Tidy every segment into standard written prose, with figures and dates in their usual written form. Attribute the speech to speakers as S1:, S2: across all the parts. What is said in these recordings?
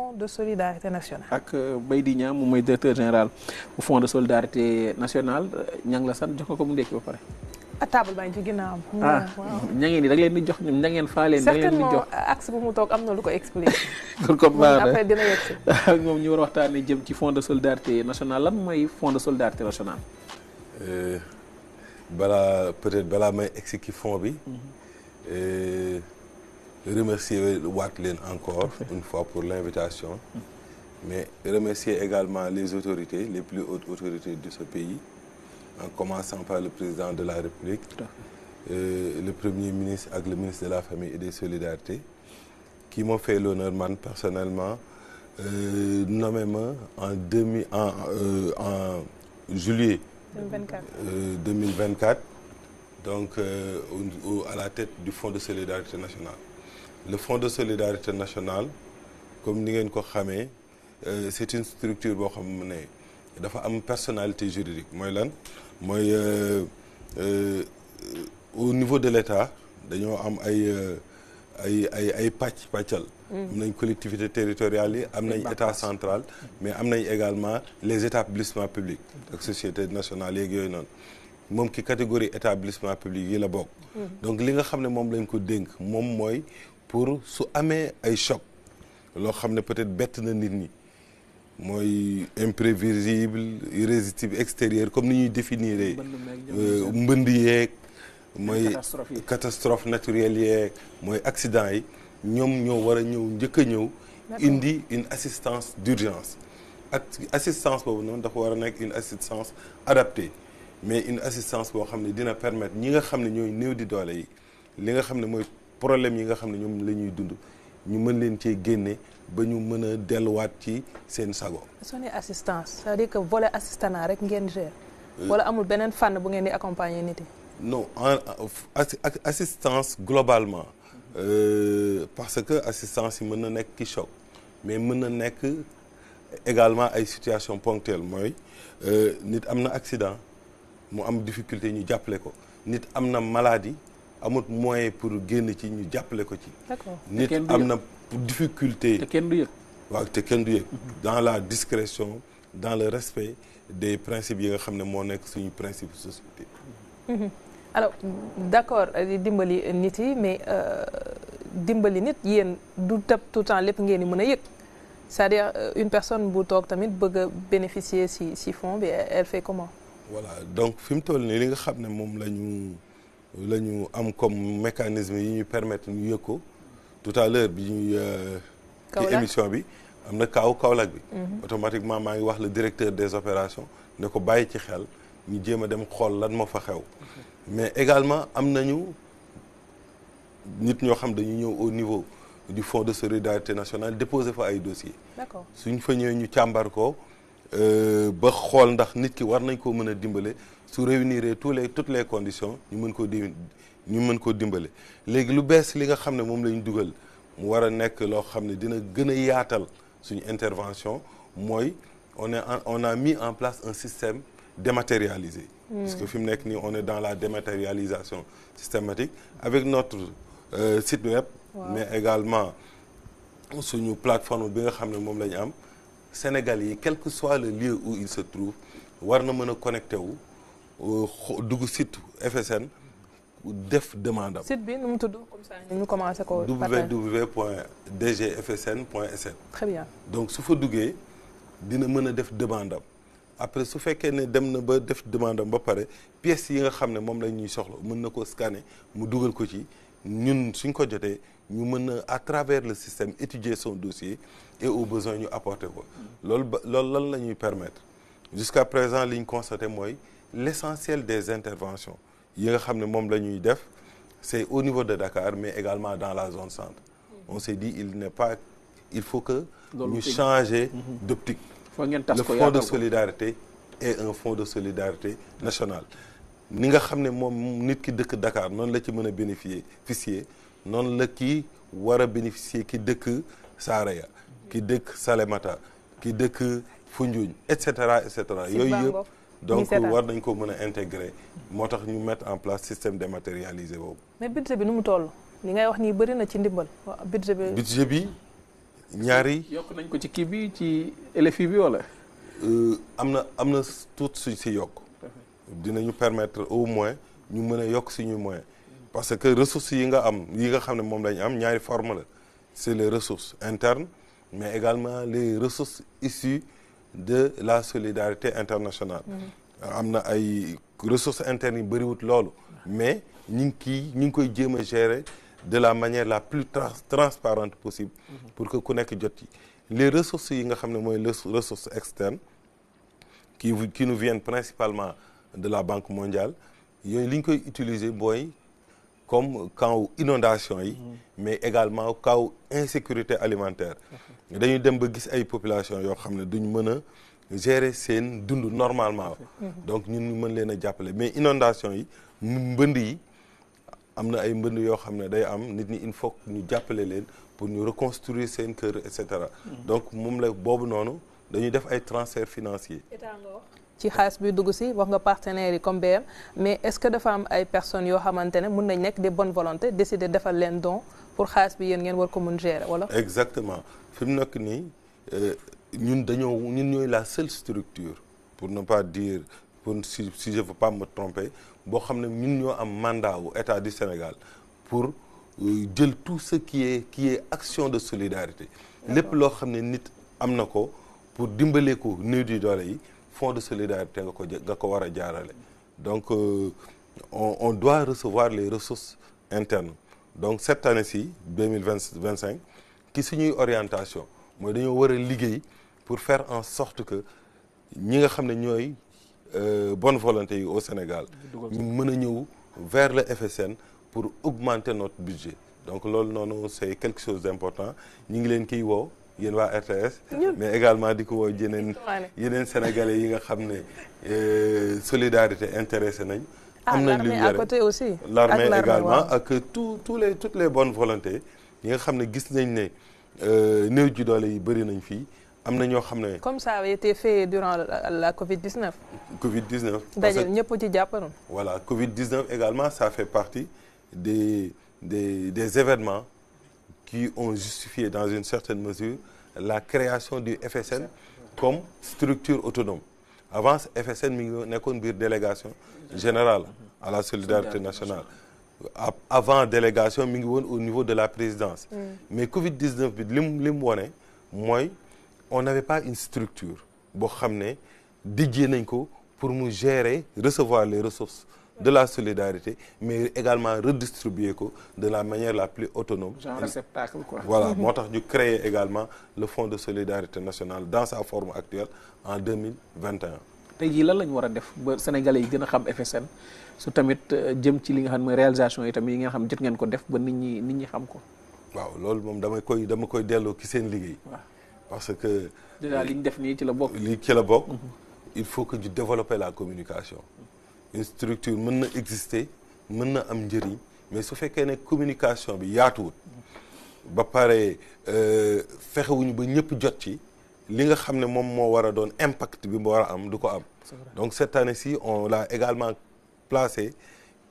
S1: fonds de solidarité nationale.
S2: ak Baydi Niang moom mooy directeur général bu fonds de solidarité nationale ñang la sant jox ko mu ndekki ba pare.
S1: à table baa ngi ci ginnaawam.
S2: ña ngeen ni da leen di jox ñoom ña ngeen faa leen. da leen di jox
S1: certainement axe bu mu toog am na lu ko expliqué.
S2: kon comme
S1: après dina yegg si.
S2: moom ñu war a waxtaanee jëm ci fonds de solidarité nationale lan mooy fonds de solidarité nationale.
S3: balaa may expliquer fonds bi. remercier waat leen encore une fois pour l'invitation. Mais remercier également les autorités, les plus hautes autorités de ce pays, en commençant par le président de la République, le Premier ministre avec le ministre de la Famille et des Solidarités, qui m'ont fait l'honneur, man, personnellement, nommément en juillet 2024, donc à la tête du Fonds de solidarité nationale. Le Fonds de solidarité nationale, comme ni ngeen ko xamee, c'est une structure boo xam ne dafa am personnalité juridique mooy lan mooy au niveau de l'État dañoo am ay pàccal. am nañ collectivités territoriales yi am nañ État central mais am nañ également les établissements publics ak sociétés nationales yeeg yooyu noonu moom ki catégorie établissement public yi la bokk. Donc li nga xam ne moom lañ ko dénk moom mooy pour su amee ay choc loo xam ne peut-être bett na nit ñi mooy imprévisible irrésistible extérieur comme ni ñuy définir mbënd yeeg mooy catastrophe naturelle yeeg mooy accident yi ñoom ñoo war a ñëw njëkk a ñëw indi une assistance d'urgence ak assistance boobu noonu dafa war a nekk une assistance adaptée mais une assistance boo xam ne dina permettre ñi nga xam ne ñooy néew di doole yi li nga xam ne mooy problème yi nga xam ne ñoom la ñuy dund ñu mën leen cee génne ba ñu mën a delluwaat ci seen sago.
S1: soo nee assistance c'est-à-dire que volet assistanat rek ngeen gère. wala amul beneen fànn bu ngeen di accompagner nit yi.
S3: non assistance globalement. Parce que assistance yi mën na nekk ki choc mais mën na nekk également ay situations ponctuelles mooy nit am na accident mu am difficulté ñu jàppale ko nit am na maladie. amut moyen pour génn ci ñu jàppale ko ci.
S1: D'accord.
S3: nit am na difficulté.
S2: te kenn du yëg.
S3: waaw te kenn du yëg. dans la discrétion dans le respect des principes yi nga xam ne moo nekk suñu principe société.
S1: alors d'accord dimbali nit yi mais dimbali nit yéen du tëb tout le temps lépp ngeen di mën a yëg c'est-à-dire une personne bu toog tamit bëgg a bénéficier si fonds bi elle fait comment. voilà
S3: donc fi mu toll nii li nga xam ne moom la ñu am comme mécanisme yi ñuy permettre ñu yëg ko tout à l'heure bi ñuy ci émission bi am na Kaolack bi automatiquement maa ngi wax le directeur des opérations ne ko bàyyi ci xel ñu jéem a dem xool lan moo fa xew mais également am nañu nit ñoo xam dañu ñëw au niveau du Fonds de solidarité nationale déposer fa ay dossiers.
S1: D'accord.
S3: suñ fa ñëwee ñu càmbar ko ba xool ndax nit ki war nañ koo mën a dimbale su réunir toutes les conditions ñu mën koo dimbale léegi lu bees li nga xam ne moom la ñu dugal mu war a nekk loo xam ne dina gën a yaatal suñu intervention mooy on a mis en place un système dématérialisé. Parce que fi mu nekk nii on est dans la dématérialisation systématique avec notre site web. Wow. Mais également suñu plateforme bi nga xam ne moom la ñu am Sénégal yi quel que soit le lieu où il se trouve war na mën a connecté wu dugg site FSN def demande am.
S1: site bi nu mu tudd comme ça ñu commencé ko.
S3: www.dgfsn.sn.
S1: Très bien.
S3: donc su fa duggee dina mën a def demande am après su fekkee ne dem na ba def demande am ba pare pièces yi nga xam ne moom la ñuy soxla mën na ko scanner mu dugal ko ci ñun suñ ko jotee ñu mën a à travers le système étudier son dossier et au besoin ñu apporter ko loolu lan la ñuy permettre jusqu'à présent li ñu constaté mooy l'essentiel des interventions yi nga xam ne moom la ñuy def c'est au niveau de Dakar mais également dans la zone centre on s'est dit il faut que ñu changer d'optique. Le fonds de solidarité est un fonds de solidarité national ni nga xam ne moom nit ki dëkk Dakar noonu la ci mën a bénéficier noonu la ki war a bénéficier ki dëkk Saraya ki dëkk Salémata ki dëkk Foundiougne et cetera yooyu yëpp donc war nañ ko mën a intégrer moo tax ñu mettre en place système dématérialisé boobu.
S1: mais budget bi nu mu toll li ngay wax nii bëri na ci ndimbal budget bi
S3: ñaari
S2: yokk nañ ko ci kii bi ci LFI bi wala.
S3: am na tuut si yokk dinañu permettre au moins ñu mën a yokk suñu moyen parce que ressources yi nga xam ne moom lañu am ñaari forme la c'est les ressources internes mais également les ressources issues de la solidarité internationale. am na ay ressources internes yi bëriwut loolu mais ñu ngi koy jéem a gérer de la manière la plus transparente possible pour que ku nekk jot yi les ressources yi nga xam ne mooy les ressources externes qui nous viennent principalement de la Banque mondiale yooyu li ñu koy utiliser mooy comme cas inondation yi mais également cas insécurité alimentaire dañuy dem ba gis ay population yoo xam ne duñ mën a gérer seen dund normalement donc ñun ñu mën leen a jàppale mais inondation yi mbënd yi am na ay mbënd yoo xam ne day am nit ñi il faut ñu jàppale leen pour ñu reconstruire seen kër et cetera donc moom la boobu noonu dañuy def ay transferts financiers.
S1: ci xaalis bi dugg si wax nga partenaires yi comme BM mais est-ce que dafa am ay personnes yoo xamante ne mën nañ nekk des bonnes volontés décider defal leen don pour xaalis bi yéen ngeen war ko mën gérer wala.
S3: exactement fi mu nekk nii ñun ñooy la seule structure pour ne pas dire si je veux pas me tromper boo xam ne ñun ñoo am mandat wu état du Sénégal pour jël tout ce qui est action de solidarité lépp loo xam ne nit am na ko pour dimbale ko néew di doole yi fonds de solidarité nga ko war a jaarale donc on doit recevoir les ressources internes donc cette année-ci 2025 ki suñuy orientation mooy dañoo war a liggéey pour faire en sorte que ñi nga xam ne ñooy bonne volonté yi au Sénégal ñu mën a ñëw vers le FSN pour augmenter notre budget donc loolu noonu c'est quelque chose d'important ñu ngi leen kiy woo yéen waa RTS mais également di ko woo yeneen sénégalais yi nga xam ne solidarité intéressé nañ am nañ lu
S1: à côté aussi
S3: l'armée également ak toutes les bonnes volontés yi nga xam ne gis nañ ne néew ji doole yi bëri nañ fii am na ñoo xam ne
S1: comme ça avait été fait durant la Covid-19 daje ñëpp ci jàpparoon
S3: voilà Covid-19 également ça fait partie des événements qui ont justifié dans une certaine mesure la création du FSN comme structure autonome avant FSN mi ngi nekkoon biir délégation générale à la solidarité nationale avant délégation mi ngi woon au niveau de la présidence mais Covid-19 bi li mu wone mooy on n'avait pas une structure boo xam ne dijjee nañ ko pour mu gérer recevoir les ressources de la solidarité mais également redistribuer ko de la manière la plus autonome.
S2: Genre réceptacle quoi.
S3: Voilà moo tax ñu créer également le fonds de solidarité nationale dans sa forme actuelle en 2021.
S2: tey jii lan la ñu war a def ba sénégalais yi gën a xam FSN su tamit jëm ci li nga xam ne mooy réalisation yi tamit yi nga xam jot ngeen ko def ba nit ñi xam ko.
S3: waaw loolu moom dama koy delloo ci seen liggéey.
S2: waaw
S3: parce que.
S2: déjà li ñu def nii ci la bokk.
S3: lii ci la bokk. il faut que ñu développer la communication. une structure mën na exister mën na am njëriñ mais su fekkee ne communication bi yaatuwut ba pare fexewuñu ba ñëpp jot ci li nga xam ne moom moo war a doon impact bi mu war a am du ko am. Donc cette année-ci on l'a également placé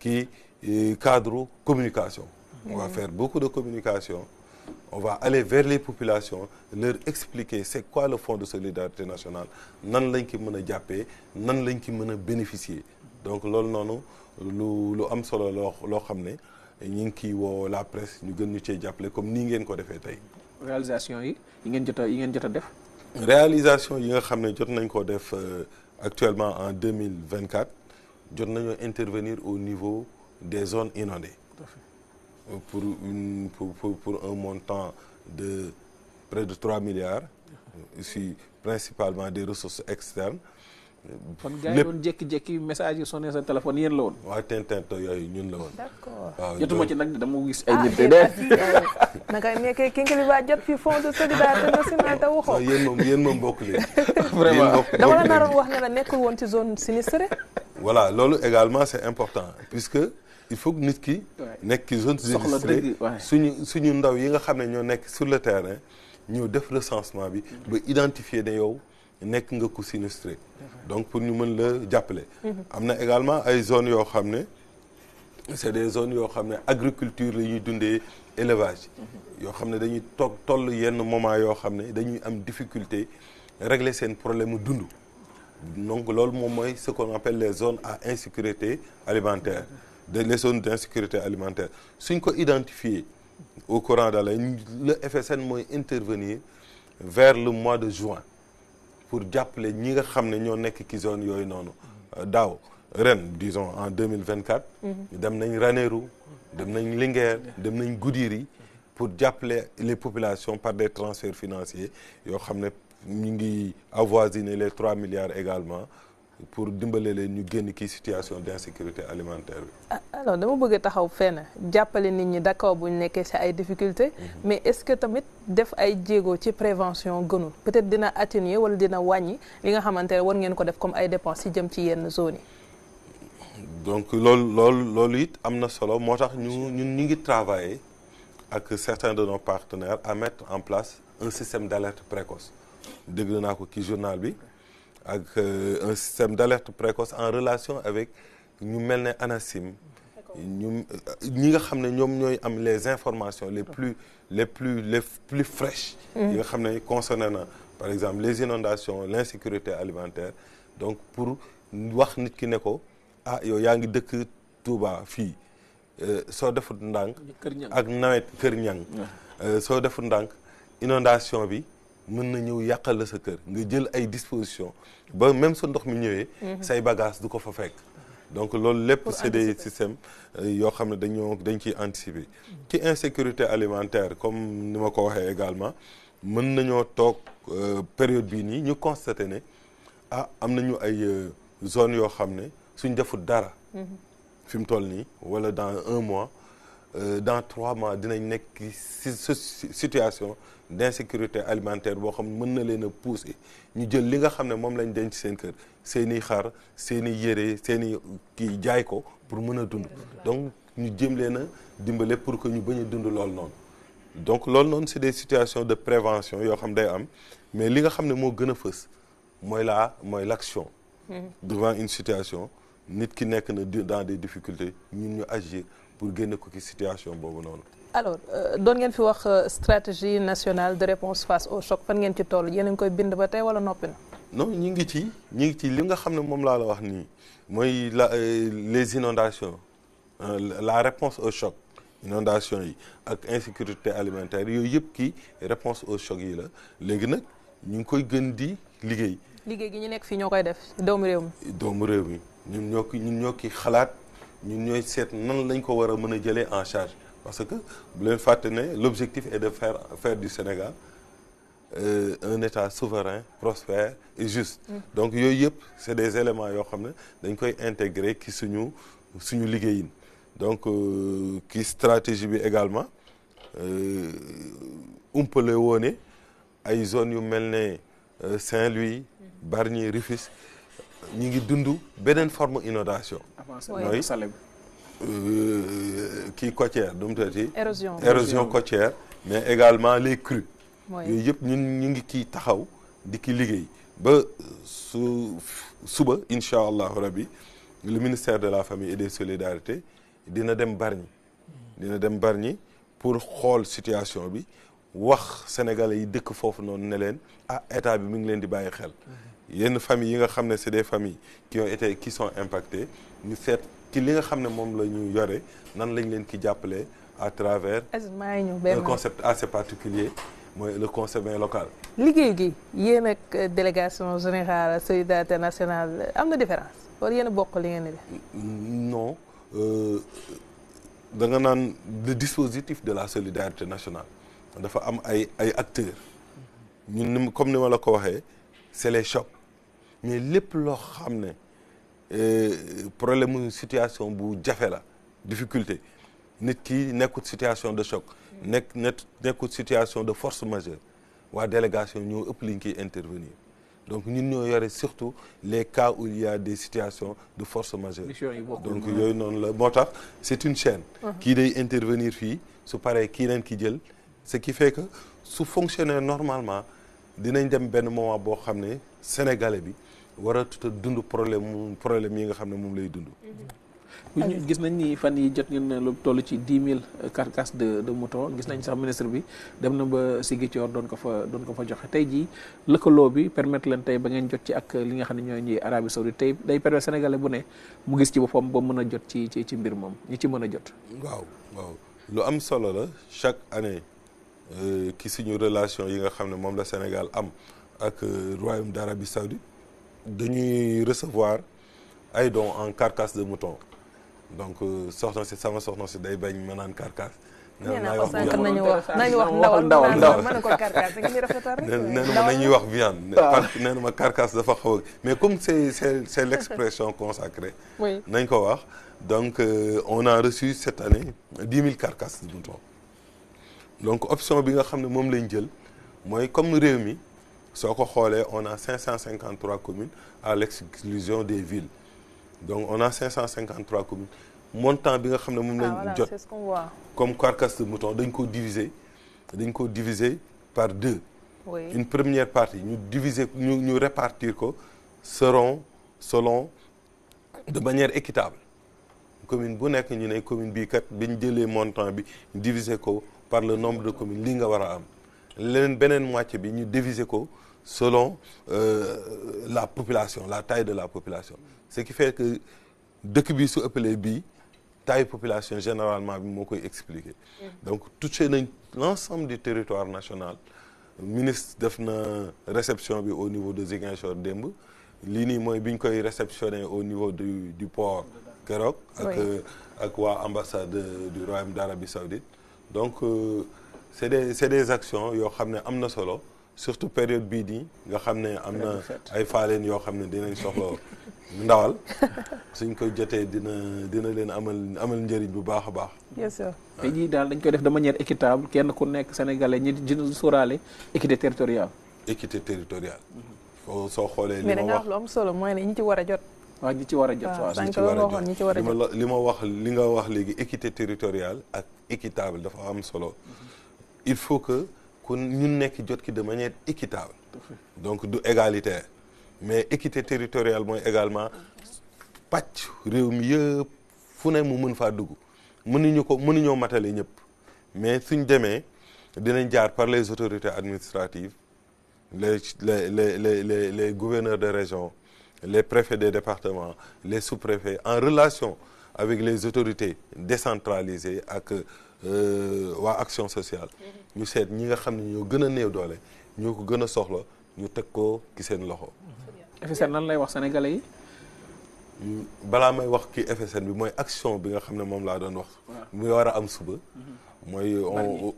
S3: qui cadre communication. On va faire beaucoup de communication. On va aller vers les populations leur expliquer c'est quoi le fonds de solidarité nationale nan lañ ki mën a jàppee nan lañ ki mën a bénéficier. Donc loolu noonu lu am solo loo xam ne ñu ngi kii woo la presse ñu gën ñu cee jàppale comme nii ngeen ko defee tey.
S2: réalisation yi ngeen jot a def.
S3: réalisation yi nga xam ne jot nañ ko def actuellement en 2024 jot nañoo intervenir au niveau des zones inondées. Pour un montant de près de 3 milliards. Ici principalement des ressources externes.
S2: kon gars yi doon jékki-jékki message yi sonné sa téléphone yéen la woon.
S3: waaw tintinto yooyu ñun la woon.
S1: d'accord
S3: waaw
S2: jotuma ci nag dama gis ay nit
S1: naka nekkee Kinkeliba ba jot fi fonds de solidarité nationale te waxoo.
S3: yéen moom bokk leen.
S2: vraiment
S1: dama la naroon wax ne la nekkul woon ci zone sinistrée.
S3: voilà loolu également c'est important puisque il faut que nit ki. nekk ci zone sinistrée suñu ndaw yi nga xam ne ñoo nekk sur le terrain ñoo def recensement bi ba identifier ne yow. nekk nga ko sinistré donc pour ñu mën la jàppale. am na également ay zones yoo xam ne c'est des zones yoo xam ne agriculture la ñuy dundee élevage yoo xam ne dañuy toll yenn moment yoo xam ne dañuy am difficulté régler seen problème mu dund. Donc loolu moom mooy ce qu'on appelle les zones à insécurité alimentaire les zones d'insécurité alimentaire suñ ko identifier au courant de l'année le FSN mooy intervenir vers le mois de juin pour jàppale ñi nga xam ne ñoo nekk ci zone yooyu noonu daaw ren disons en 2024 dem nañ Ranérou dem nañ Linguère dem nañ Goudiri pour jàppale les populations par des transferts financiers yoo xam ne ñu ngi avoisiner les 3 milliards également pour dimbale leen ñu génn kii situation d'insécurité alimentaire bi.
S1: Alors dama bëgg a taxaw fenn jàppale nit ñi d'accord bu ñu nekkee ci ay difficultés mais est-ce que tamit def ay jéego ci prévention gënul peut-être dina atténuer wala dina wàññi li nga xamante ne war ngeen ko def comme ay dépenses yi jëm ci yenn zones yi.
S3: Donc loolu it am na solo moo tax ñu ngi travailler ak certains de nos partenaires à mettre en place un système d'alerte précoce. dégg naa ko ci journal bi ak un système d'alerte précoce en relation avec ñu mel ne ANACIM ñi nga xam ne ñoom ñooy am les informations les plus fraîches yi nga xam ne concerné na par exemple les inondations l'insécurité alimentaire donc pour wax nit ki ne ko yow yaa ngi dëkk Touba fii soo defut ndànk ak nawet Kër Ñang soo defut ndànk inondation bi mën na ñëw yàqal la sa kër nga jël ay dispositions ba même sa ndox mi ñëwee say bagages du ko fa fekk donc loolu lépp c'est des systèmes yoo xam ne dañ ciy anticiper ci insécurité alimentaire comme ni ma ko waxee également mën nañoo toog période bii nii ñu constater ne am nañu ay zones yoo xam ne suñ defut dara fi mu toll nii wala dans 1 mois dans 3 mois dinañ nekk situation d'insécurité alimentaire boo xam ne mën na leen a pousser ñu jël li nga xam ne moom lañ denc seen kër seeni xar seeni yére seeni kii jaay ko pour mën a dund donc ñu jëm leen a dimbale pour que ñu bañ a dund loolu noonu donc loolu noonu c'est des situations de prévention yoo xam day am mais li nga xam ne moo gën a fës mooy l'action devant une situation nit ki nekk na dans des difficultés ñun ñu agir pour génne ko ci situation boobu noonu.
S1: Alors doon ngeen fi wax stratégie nationale de réponse face au choc fan ngeen ci toll yéen a ngi koy bind ba tey wala noppi na.
S3: non ñu ngi ci li nga xam ne moom laa la wax nii mooy les inondations la réponse au choc inondation yi ak insécurité alimentaire yooyu yëpp kii réponse au choc yi la léegi nag ñu ngi koy gën di liggéey.
S1: liggéey gi ñu nekk fii ñoo koy def doomu réew mi.
S3: doomu réew mi ñun ñoo ki xalaat ñun ñooy seet nan lañ ko war a mën a jëlee en charge parce que bu leen fàtte ne l'objectif est de faire du Sénégal un État souverain prospère et juste. Donc yooyu yëpp c'est des éléments yoo xam ne dañ koy intégrer ci suñu liggéeyin donc ki stratégie bi également umpale woone ay zones yu mel ne Saint-Louis Bargny Rufisque ñi ngi dund beneen forme inondation mooy kii côtière du mu tati érosion côtière mais également les crues yooyu yëpp ñu ngi kii taxaw di ki liggéey ba suba incha allahu rabbi le ministère de la famille et des solidarités dina dem Bargny pour xool situation bi wax sénégalais yi dëkk foofu noonu ne leen état bi mi ngi leen di bàyyi xel yenn familles yi nga xam ne c'est des familles qui sont impactées ñu seet ci li nga xam ne moom la ñu yore nan lañ leen ki jàppale à travers un concept assez particulier mooy le concept local.
S1: liggéey gi yéen ak délégation générale solidarité nationale am na différence wala yéen a bokk li ngeen di def.
S3: non da nga naan le dispositif de la solidarité nationale dafa am ay acteurs ñun comme ni ma la ko waxee c'est les chocs mais lépp loo xam ne problème mu situation bu jafe la difficulté nit ki nekkut situation de choc nekkut situation de force majeure waa délégation ñoo ëpp li ñu koy intervenir donc ñun ñoo yore surtout les cas où il y a des situations de force majeure donc yooyu noonu la moo tax c'est une chaîne kii day intervenir fii su paree kii neen ki jël ce qui fait que su fonctionner normalement dinañ dem benn moment boo xam ne sénégalais bi war a tuta dund problème yi nga xam ne moom lay dund
S2: gis nañ ni fan yi jot ngeen lu toll ci 10 000 carcasses de mouton gis nañ sax ministre bi dem na ba Ziguinchor doon ko fa joxe tey jii lëkkaloo bi permettre leen tey ba ngeen jot ci ak li nga xam ne ñooy ñi Arabie Saoudite tey day permettre sénégalais bu ne mu gis ci boppam ba mën a jot ci mbir moom ñi ci mën a jot.
S3: waaw lu am solo la chaque année ki suñu relation yi nga xam ne moom la Sénégal am ak royaume d'Arabie Saoudite dañuy recevoir ay dons en carcasse de mouton donc sama soxna si day bañ ma naan carcasse.
S1: nee naa ko sànq nañu wax ndawal ma ne ko carcasse nga ñu rafetal rek.
S3: nee na ma nañuy wax viande. nee na ma carcasse dafa xaw a mais comme c'est l'expression consacrée.
S1: oui
S3: nañ ko wax donc on a reçu cette année 10 000 carcasses de mouton. donc option bi nga xam ne moom lañ jël mooy comme réew mi soo ko xoolee on a 553 communes à l'exclusion des villes donc on a 553 communes montant bi nga xam ne moom lañ jot
S1: c'est ce qu'on voit.
S3: comme carcasse de mouton dañ ko diviser par 2.
S1: oui
S3: une première partie ñu répartir ko selon de manière équitable commune bu nekk ñu ne commune bii kat bi ñu jëlee montant bi diviser ko par le nombre de communes lii nga war a am leneen beneen moitié bi ñu diviser ko selon la population la taille de la population ce qui fait que dëkk bi su ëppalee bii taille population généralement bi moo koy expliquer donc touché nañ l'ensemble du territoire national ministre def na réception bi au niveau de Ziguinchor démb lii nii mooy bi ñu koy réceptionner au niveau du port keroog ak waa ambassade du royaume d'Arabie Saoudite donc c'est des actions yoo xam ne am na solo surtout période bii nii nga xam ne am na ay faaleen yoo xam ne dinañ soxla ndawal suñ koy jotee dina leen amal njëriñ bu baax a baax.
S1: bien sûr.
S2: tey jii daal dañ koy def de manière équitable kenn ku nekk sénégalais ñi di sóoraale équité territoriale.
S3: équité territoriale. soo xoolee.
S1: mais da nga wax lu am solo mooy ne ñi ci war a jot.
S2: waaw ñi ci war a jot.
S1: waaw sànq la nga waxoon ñi ci war a jot
S3: li nga wax léegi équité territoriale ak équitable dafa am solo. il faut que ñun nekk jot ki de manière équitable. donc du égalitaire. mais équité territoriale mooy également pàcc réew mi yëpp fu ne mu mën faa dugg mënuñoo matale ñëpp mais suñ demee dinañ jaar par les autorités administratives les gouverneurs de région les préfets des départements les sous-préfets en relation avec les autorités décentralisées ak waa action sociale ñu seet ñi nga xam ne ñoo gën a néew doole ñoo ko gën a soxla ñu teg ko ci seen loxo.
S2: FSN lan lay wax sénégalais yi.
S3: balaa may wax kii FSN bi mooy action bi nga xam ne moom laa doon wax. mu war a am suba. mooy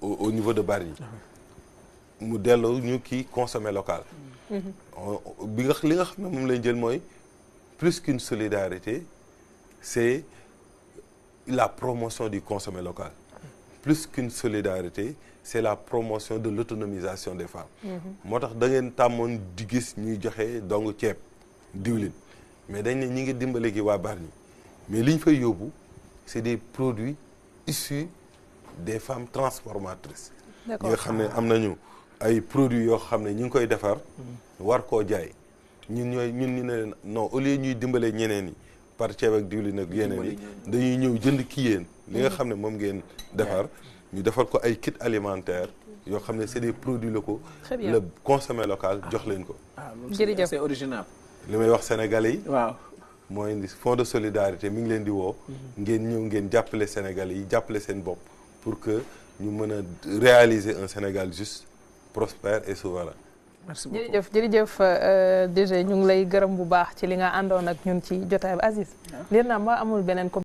S3: au niveau de Bargny. mu dellu ñu kii consommer local. li nga xam ne moom lañ jël mooy plus qu'une solidarité c'est la promotion du consommer local. plus qu'une solidarité c'est la promotion de l'autonomisation des femmes. moo tax da ngeen tàmmoon di gis ñuy joxe dong ceeb diwlin mais dañ ne ñi ngi dimbale gi waa Bargny mais li ñu fay yóbbu c'est des produits issus des femmes transformatrices. ñi nga xam ne am nañu ay produits yoo xam ne ñu ngi koy defar. war koo jaay ñun ñu ne leen non au lieu ñuy dimbale ñeneen yi par ceeb ak diwlin ak yeneen yi dañuy ñëw jënd ki yéen li nga xam ne moom ngeen defar. ñu defal ko ay kits alimentaires yoo xam ne c'est des produits locaux.
S1: très bien
S3: le consommer local jox leen ko.
S1: jërëjëf
S2: c'est original.
S3: li may wax sénégalais yi.
S2: waaw
S3: mooy fonds de solidarité mi ngi leen di woo. ngeen ñëw ngeen jàppale sénégalais yi jàppale seen bopp pour que ñu mën a réaliser un Sénégal juste prospère et souverain.
S2: merci beaucoup
S1: jërëjëf DG ñu ngi lay gërëm bu baax ci li nga àndoon ak ñun ci jotaay bi Aziz. liir naa ma amul beneen